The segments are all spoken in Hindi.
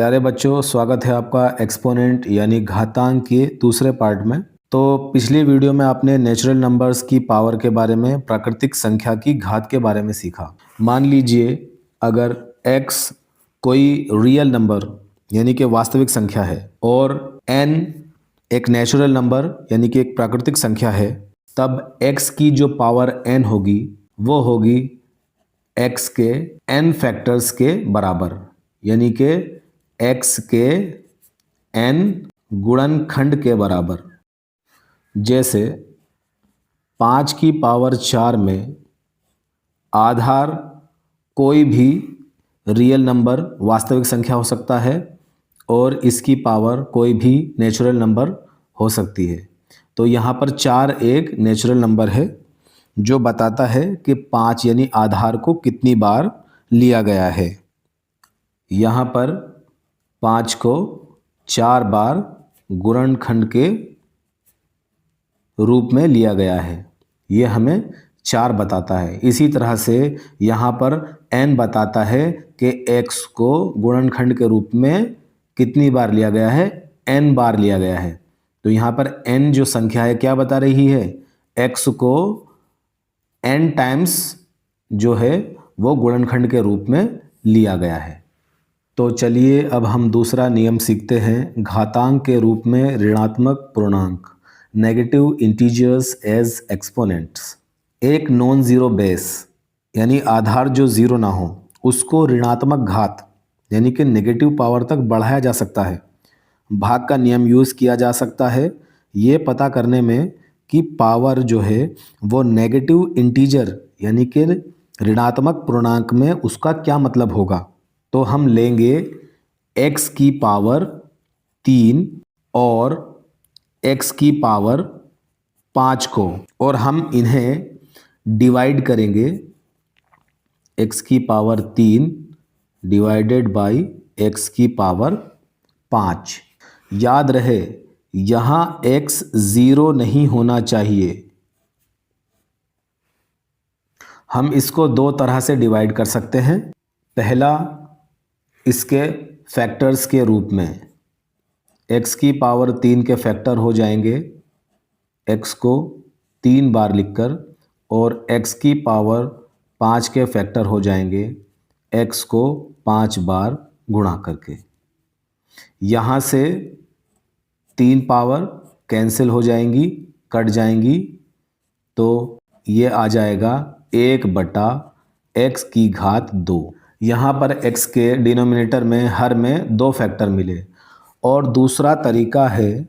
प्यारे बच्चों, स्वागत है आपका एक्सपोनेंट यानी घातांक के दूसरे पार्ट में। तो पिछली वीडियो में आपने नेचुरल नंबर्स की पावर के बारे में, प्राकृतिक संख्या की घात के बारे में सीखा। मान लीजिए अगर x कोई रियल नंबर यानी कि वास्तविक संख्या है और n एक नेचुरल नंबर यानी कि एक प्राकृतिक संख्या है, तब x की जो पावर n होगी वो होगी x के n फैक्टर्स के बराबर, यानी कि x के n गुणनखंड के बराबर। जैसे 5 की पावर 4 में आधार कोई भी रियल नंबर वास्तविक संख्या हो सकता है और इसकी पावर कोई भी नेचुरल नंबर हो सकती है। तो यहाँ पर 4 एक नेचुरल नंबर है जो बताता है कि 5 यानी आधार को कितनी बार लिया गया है। यहाँ पर 5 को 4 बार गुणनखंड के रूप में लिया गया है, ये हमें 4 बताता है। इसी तरह से यहाँ पर n बताता है कि x को गुणनखंड के रूप में कितनी बार लिया गया है, n बार लिया गया है। तो यहाँ पर n जो संख्या है क्या बता रही है, x को n टाइम्स जो है वो गुणनखंड के रूप में लिया गया है। तो चलिए अब हम दूसरा नियम सीखते हैं, घातांक के रूप में ऋणात्मक पूर्णांक, नेगेटिव इंटीजर्स एज एक्सपोनेंट्स। एक नॉन ज़ीरो बेस यानी आधार जो ज़ीरो ना हो उसको ऋणात्मक घात यानी कि नेगेटिव पावर तक बढ़ाया जा सकता है। भाग का नियम यूज़ किया जा सकता है ये पता करने में कि पावर जो है वो नेगेटिव इंटीजर यानी कि ऋणात्मक पूर्णांक में उसका क्या मतलब होगा। तो हम लेंगे x की पावर 3 और x की पावर 5 को और हम इन्हें डिवाइड करेंगे। x की पावर 3 डिवाइडेड बाई x की पावर 5। याद रहे यहाँ x ज़ीरो नहीं होना चाहिए। हम इसको दो तरह से डिवाइड कर सकते हैं। पहला इसके फैक्टर्स के रूप में, x की पावर 3 के फैक्टर हो जाएंगे x को 3 बार लिखकर, और x की पावर 5 के फैक्टर हो जाएंगे x को 5 बार गुणा करके। यहाँ से 3 पावर कैंसिल हो जाएंगी, कट जाएंगी, तो ये आ जाएगा 1/x की घात 2। यहाँ पर x के डिनोमिनेटर में हर में 2 फैक्टर मिले। और दूसरा तरीका है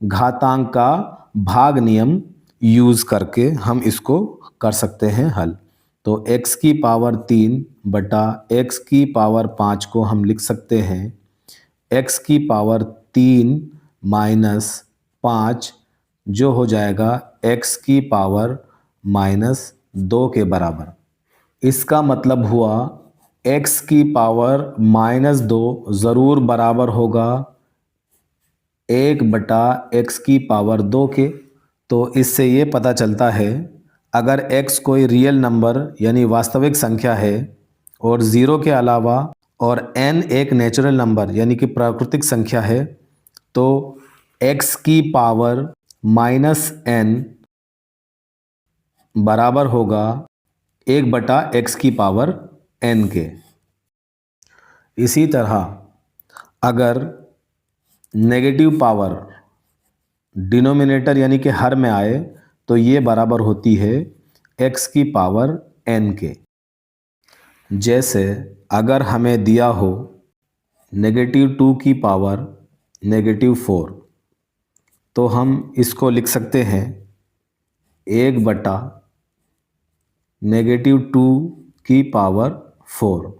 घातांक का भाग नियम यूज़ करके हम इसको कर सकते हैं हल। तो x की पावर 3 बटा x की पावर 5 को हम लिख सकते हैं x की पावर 3 माइनस 5 जो हो जाएगा x की पावर माइनस 2 के बराबर। इसका मतलब हुआ x की पावर माइनस 2 ज़रूर बराबर होगा 1/x की पावर 2 के। तो इससे ये पता चलता है अगर x कोई रियल नंबर यानी वास्तविक संख्या है और ज़ीरो के अलावा और n एक नेचुरल नंबर यानी कि प्राकृतिक संख्या है, तो x की पावर माइनस n बराबर होगा 1/x की पावर n के। इसी तरह अगर नेगेटिव पावर डिनोमिनेटर यानी कि हर में आए तो ये बराबर होती है x की पावर n के। जैसे अगर हमें दिया हो -2 की पावर -4, तो हम इसको लिख सकते हैं 1/-2 की पावर 4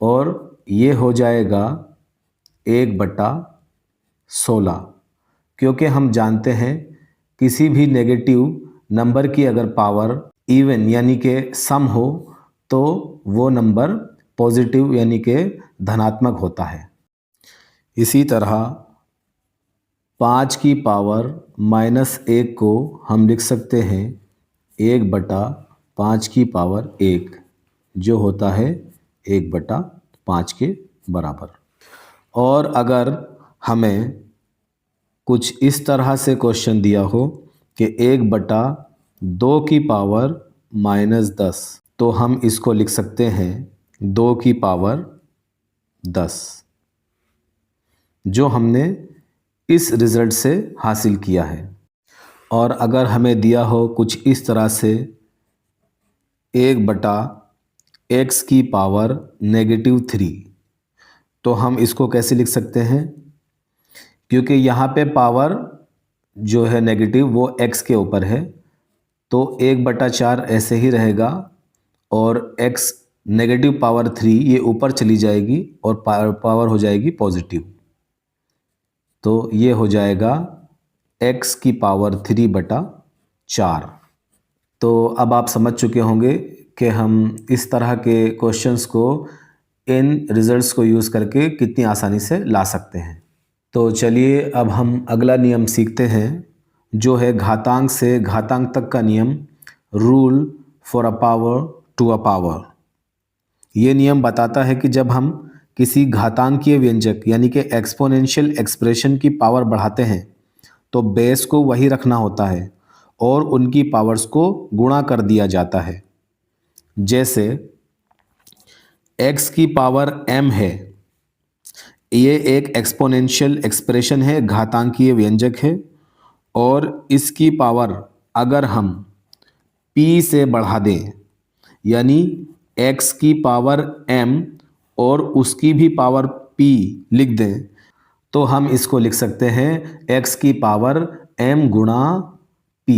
और ये हो जाएगा 1/16, क्योंकि हम जानते हैं किसी भी नेगेटिव नंबर की अगर पावर इवन यानी कि सम हो तो वो नंबर पॉजिटिव यानी कि धनात्मक होता है। इसी तरह 5 की पावर -1 को हम लिख सकते हैं 1/5 की पावर 1 जो होता है 1/5 के बराबर। और अगर हमें कुछ इस तरह से क्वेश्चन दिया हो कि 1/2 की पावर -10, तो हम इसको लिख सकते हैं 2 की पावर 10, जो हमने इस रिज़ल्ट से हासिल किया है। और अगर हमें दिया हो कुछ इस तरह से 1/x की पावर -3, तो हम इसको कैसे लिख सकते हैं? क्योंकि यहाँ पे पावर जो है नेगेटिव वो x के ऊपर है, तो 1/4 ऐसे ही रहेगा और x नेगेटिव पावर 3 ये ऊपर चली जाएगी और पावर हो जाएगी पॉजिटिव। तो ये हो जाएगा x की पावर 3/4। तो अब आप समझ चुके होंगे कि हम इस तरह के क्वेश्चंस को इन रिजल्ट्स को यूज़ करके कितनी आसानी से ला सकते हैं। तो चलिए अब हम अगला नियम सीखते हैं, जो है घातांक से घातांक तक का नियम, rule for a power to a power. ये नियम बताता है कि जब हम किसी घातांकीय व्यंजक यानी कि एक्सपोनेंशियल एक्सप्रेशन की पावर बढ़ाते हैं तो बेस को वही रखना होता है और उनकी पावर्स को गुणा कर दिया जाता है। जैसे x की पावर m है, ये एक एक्सपोनेंशियल एक्सप्रेशन है, घातांकीय व्यंजक है, और इसकी पावर अगर हम p से बढ़ा दें यानी x की पावर m और उसकी भी पावर p लिख दें, तो हम इसको लिख सकते हैं x की पावर m गुणा p।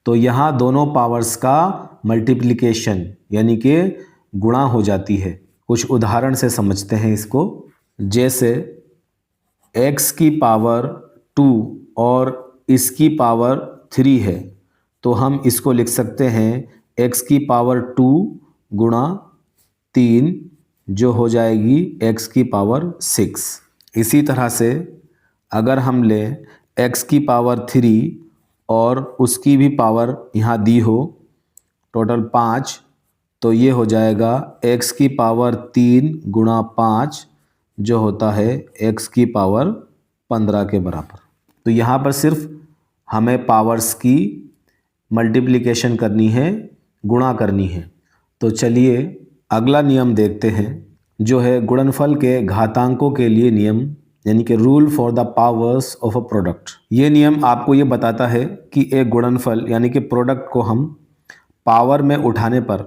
तो यहाँ दोनों पावर्स का मल्टीप्लिकेशन यानी कि गुणा हो जाती है। कुछ उदाहरण से समझते हैं इसको। जैसे x की पावर 2 और इसकी पावर 3 है, तो हम इसको लिख सकते हैं x की पावर 2 गुणा 3, जो हो जाएगी x की पावर 6। इसी तरह से अगर हम लें x की पावर 3 और उसकी भी पावर यहाँ दी हो, टोटल 5, तो ये हो जाएगा x की पावर 3 गुणा 5, जो होता है x की पावर 15 के बराबर। तो यहाँ पर सिर्फ हमें पावर्स की मल्टीप्लिकेशन करनी है, गुणा करनी है। तो चलिए अगला नियम देखते हैं, जो है गुणनफल के घातांकों के लिए नियम, यानी कि rule for the powers of a product. ये नियम आपको ये बताता है कि एक गुणनफल यानी कि प्रोडक्ट को हम पावर में उठाने पर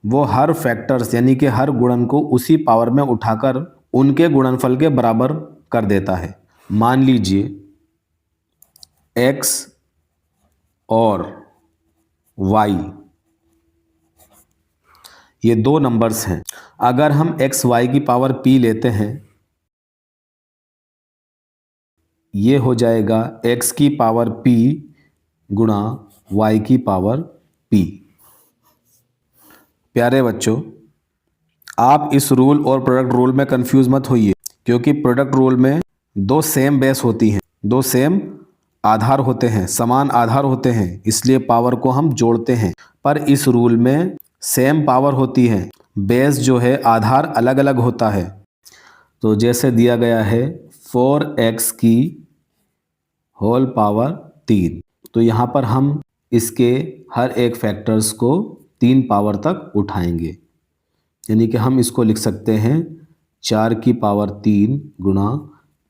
वो हर फैक्टर्स यानी कि हर गुणन को उसी पावर में उठाकर उनके गुणनफल के बराबर कर देता है। मान लीजिए x और y ये दो नंबर्स हैं। अगर हम x y की पावर p लेते हैं, ये हो जाएगा x की पावर p गुणा y की पावर p। प्यारे बच्चों, आप इस रूल और प्रोडक्ट रूल में कंफ्यूज मत होइए, क्योंकि प्रोडक्ट रूल में दो सेम बेस होती हैं, दो सेम आधार होते हैं, समान आधार होते हैं, इसलिए पावर को हम जोड़ते हैं। पर इस रूल में सेम पावर होती है, बेस जो है आधार अलग अलग होता है। तो जैसे दिया गया है 4x की होल पावर 3, तो यहाँ पर हम इसके हर एक फैक्टर्स को 3 पावर तक उठाएंगे, यानी कि हम इसको लिख सकते हैं 4 की पावर 3 गुणा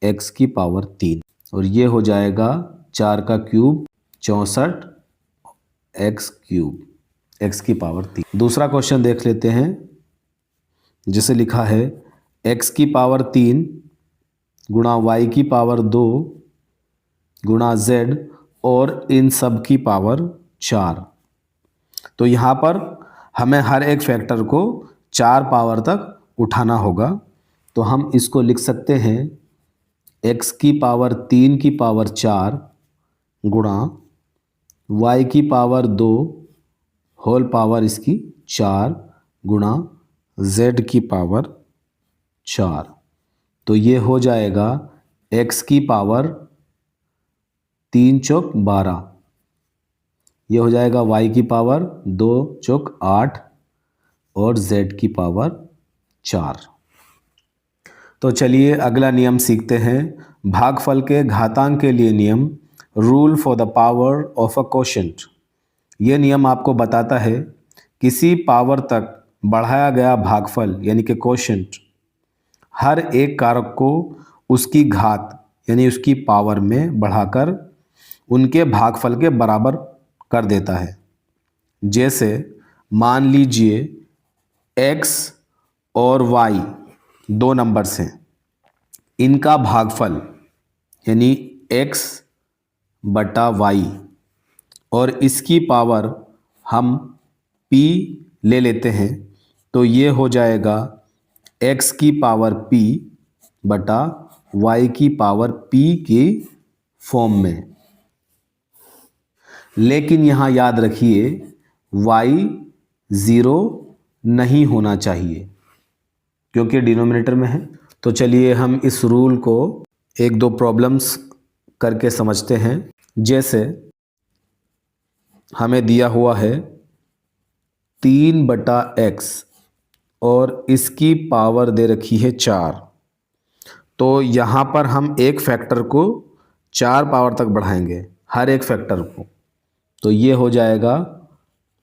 x की पावर 3, और ये हो जाएगा 4 का क्यूब 64 x क्यूब, x की पावर 3। दूसरा क्वेश्चन देख लेते हैं, जिसे लिखा है x की पावर 3 गुणा y की पावर 2 गुणा z और इन सब की पावर 4। तो यहाँ पर हमें हर एक फैक्टर को 4 पावर तक उठाना होगा। तो हम इसको लिख सकते हैं x की पावर 3 की पावर 4 गुणा y की पावर 2 होल पावर इसकी 4 गुणा z की पावर 4। तो ये हो जाएगा x की पावर 3 चौक 12, ये हो जाएगा y की पावर 2 चौक 8 और z की पावर 4। तो चलिए अगला नियम सीखते हैं। भागफल के घातांक के लिए नियम, rule for the power of a quotient. ये नियम आपको बताता है किसी पावर तक बढ़ाया गया भागफल यानी कि कोशेंट हर एक कारक को उसकी घात यानी उसकी पावर में बढ़ाकर उनके भागफल के बराबर कर देता है। जैसे मान लीजिए x और y दो नंबर्स हैं, इनका भागफल यानी x बटा y और इसकी पावर हम p ले लेते हैं, तो ये हो जाएगा x की पावर p बटा y की पावर p की फॉर्म में। लेकिन यहाँ याद रखिए y 0 नहीं होना चाहिए क्योंकि डिनोमिनेटर में है। तो चलिए हम इस रूल को एक दो प्रॉब्लम्स करके समझते हैं। जैसे हमें दिया हुआ है 3/x और इसकी पावर दे रखी है 4, तो यहाँ पर हम एक फैक्टर को 4 पावर तक बढ़ाएंगे, हर एक फैक्टर को। तो ये हो जाएगा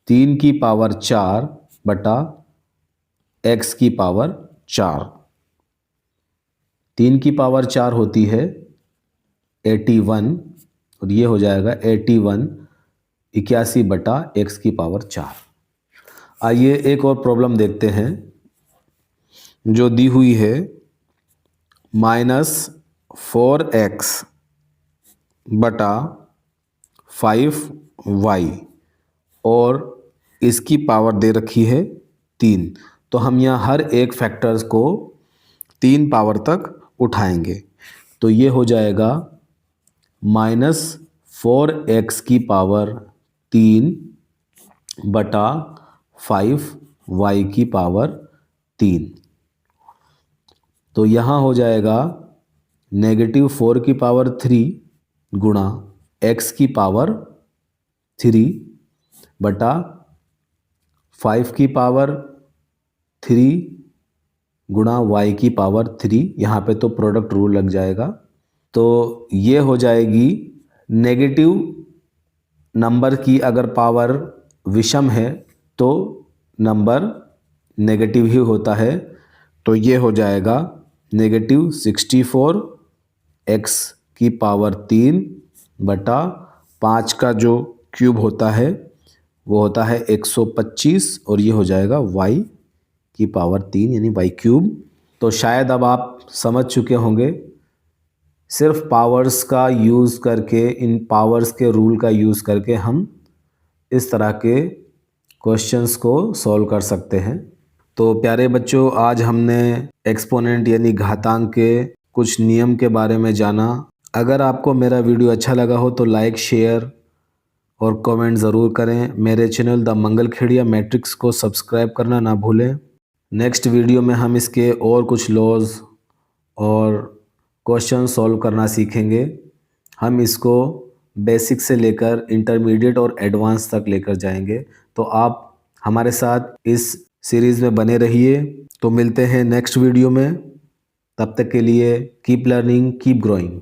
3 की पावर 4 बटा x की पावर 4। 3 की पावर 4 होती है 81 और ये हो जाएगा 81 बटा x की पावर 4। आइए एक और प्रॉब्लम देखते हैं जो दी हुई है -4x बटा 5y और इसकी पावर दे रखी है 3। तो हम यहाँ हर एक फैक्टर्स को 3 पावर तक उठाएंगे, तो ये हो जाएगा -4x की पावर 3 बटा 5y की पावर 3। तो यहाँ हो जाएगा -4 की पावर 3 गुणा x की पावर 3 बटा 5 की पावर 3 गुणा y की पावर 3। यहाँ पे तो प्रोडक्ट रूल लग जाएगा, तो ये हो जाएगी नेगेटिव नंबर की अगर पावर विषम है तो नंबर नेगेटिव ही होता है। तो ये हो जाएगा -64 x की पावर 3 बटा 5 का जो क्यूब होता है वो होता है 125 और ये हो जाएगा y की पावर 3 यानी y क्यूब। तो शायद अब आप समझ चुके होंगे, सिर्फ पावर्स का यूज़ करके, इन पावर्स के रूल का यूज़ करके हम इस तरह के क्वेश्चंस को सॉल्व कर सकते हैं। तो प्यारे बच्चों, आज हमने एक्सपोनेंट यानी घातांक के कुछ नियम के बारे में जाना। अगर आपको मेरा वीडियो अच्छा लगा हो तो लाइक, शेयर और कमेंट ज़रूर करें। मेरे चैनल द मंगलखेड़िया मैट्रिक्स को सब्सक्राइब करना ना भूलें। नेक्स्ट वीडियो में हम इसके और कुछ लॉज और क्वेश्चन सॉल्व करना सीखेंगे। हम इसको बेसिक से लेकर इंटरमीडिएट और एडवांस तक लेकर जाएंगे। तो आप हमारे साथ इस सीरीज़ में बने रहिए। तो मिलते हैं नेक्स्ट वीडियो में, तब तक के लिए कीप लर्निंग, कीप ग्रोइंग।